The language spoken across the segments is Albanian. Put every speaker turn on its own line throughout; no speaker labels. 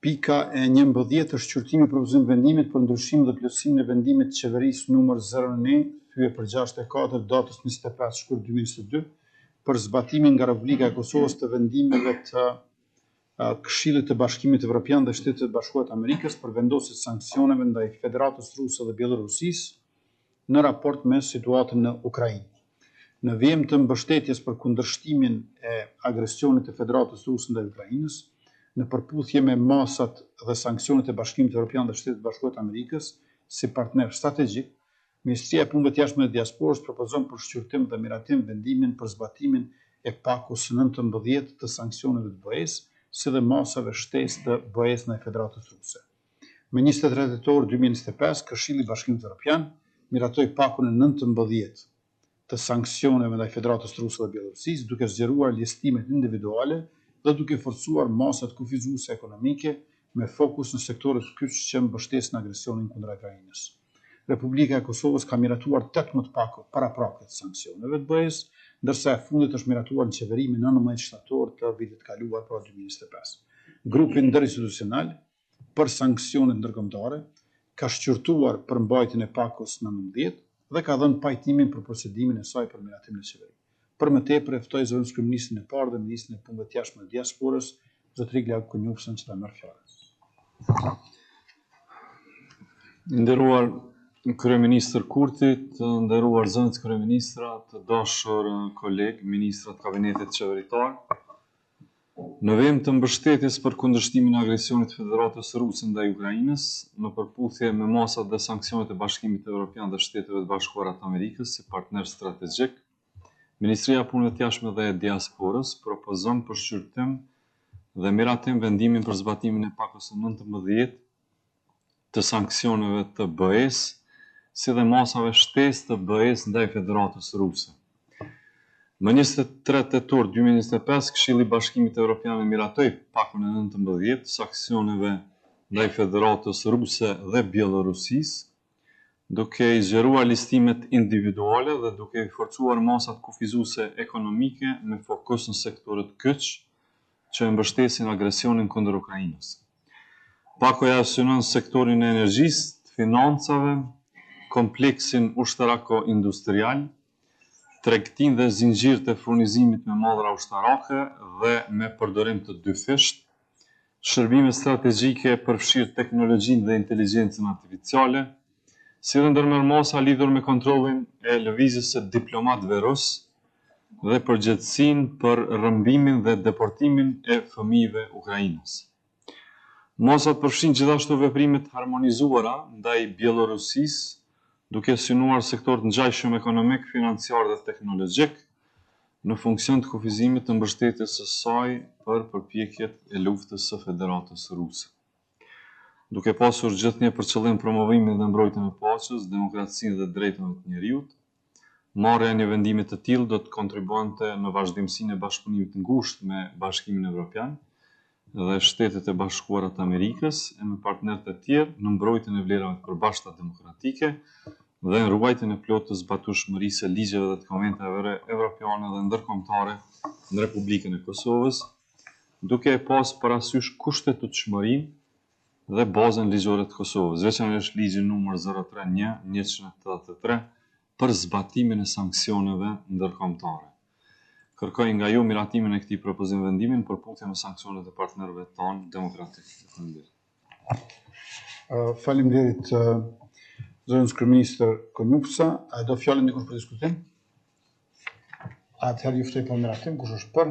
Pika e 11 është shqyrtimi propozim vendimit për ndryshim dhe plotësimin e vendimit të qeverisë numër 09 hyrje për 64 datës 25 shkurt 2022 për zbatimin nga Republika e Kosovës të vendimeve të Këshillit të Bashkimit Evropian dhe Shtetet e Bashkuara të Amerikës për vendosje të sanksioneve ndaj Federatës Ruse dhe Bielorusisë në raport me situatën në Ukrainë. Në vijim të mbështetjes për kundërshtimin e agresionit të Federatës Ruse ndaj Ukrainës, në përputhje me masat dhe sanksionet e Bashkimit Evropian dhe Shtetet e Bashkuara të Amerikës si partner strategjik, Ministria e Punëve të Jashtme dhe Diasporës propozon për shqyrtim dhe miratim vendimin për zbatimin e pakos 19 të sanksioneve të BE-s, si dhe masave shtesë të BE-s ndaj Federatës Ruse. Me 23 tetor 2025, Këshilli i Bashkimit Evropian miratoi pakun e 19 të sanksioneve ndaj Federatës Ruse dhe Bielorusisë, duke zgjeruar listimet individuale dhe duke forcuar masat kufizuese ekonomike me fokus në sektorët kyç që mbështesin agresionin kundër Ukrainës. Republika e Kosovës ka miratuar 18 pakut paraprake të sanksioneve të BE-s, ndërsa e fundit është miratuar në qeverimin 19 shtator të vitit kaluar pra 2025. Grupi ndërinstitucional për sanksionet ndërkombëtare ka shqyrtuar përmbajtjen e pakos 19 dhe ka dhënë pajtimin për procedimin e saj për miratimin e qeverisë. Për më tepër e ftoj zëvendës kryeministrin e parë dhe ministrin e Punëve të Jashtme dhe Diasporës, zotëri Glauk Konjufsën, që ta merr fjalën.
Nderuar Kryeministër Kurti, të nderuar zënës kryeministra, të dashur kolegë, ministrat kabinetit qeveritar. Në vijim të mbështetjes për kundërshtimin e agresionit të Federatës Ruse ndaj Ukrainës, në përputhje me masat dhe sanksionet e Bashkimit Evropian dhe Shteteve të Bashkuara të Amerikës si partner strategjik, Ministria e Punëve të Jashtme dhe Diasporës propozon për shqyrtim dhe miratim vendimin për zbatimin e pakos 19 të sanksioneve të BE-s, si dhe masave shtesë të BE-s ndaj Federatës Ruse. Më 23 tetor 2025, Këshilli i Bashkimit Evropian e miratoi pakun e 19 të sanksioneve ndaj Federatës Ruse dhe Bielorusisë, duke i zgjeruar listimet individuale dhe duke i forcuar masat kufizuese ekonomike me fokus në sektorët kyç që mbështesin agresionin kundër Ukrainës. Paku aksionon sektorin e energjisë, të financave, kompleksin ushtarako-industrial, tregtinë dhe zinxhirët e furnizimit me mallra ushtarake dhe me përdorim të dyfisht, shërbime strategjike përfshirë teknologjinë dhe inteligjencën artificiale, si dhe ndërmjet masa lidhur me kontrollin e lëvizjes së diplomatëve rus dhe përgjegjësinë për rrëmbimin dhe deportimin e fëmijëve ukrainës. Masat përfshin gjithashtu veprime të harmonizuara ndaj Bielorusisë, duke synuar sektor të ngjajshëm ekonomik, financiar dhe teknologjik në funksion të kufizimit të mbështetjes së saj për përpjekjet e luftës së Federatës Ruse. Duke pasur gjithnjë për qëllim promovimin dhe mbrojtjen e paqes, demokracinë dhe drejtave të njerëzit, marrja e një vendimi të tillë do të kontribuonte në vazhdimsinë e bashkëpunimit të ngushtë me Bashkimin Evropian dhe Shtetet e Bashkuara të Amerikës e me partnerët e tjerë në mbrojtjen e vlerave të përbashkëta demokratike dhe në ruajtjen e plotë të zbatueshmërisë së ligjeve dhe të konventeve evropiane dhe ndërkombëtare në Republikën e Kosovës, duke e pasur parasysh kushtetutshmërinë dhe bazën ligjore të Kosovës, veçanërisht ligji numër 031/173 për zbatimin e sanksioneve ndërkombëtare. Kërkoj nga ju miratimin e këtij propozim vendimin për përputhje me sanksionet e partnerëve tanë demokratik.
Faleminderit zëvendës kryeministër Konjufsa. A do fjalën dikush për diskutim? Atëherë ju ftoj për miratim, kush është për?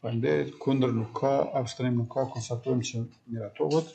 Faleminderit, kundër nuk ka, abstenim nuk ka, konstatojmë që miratohet.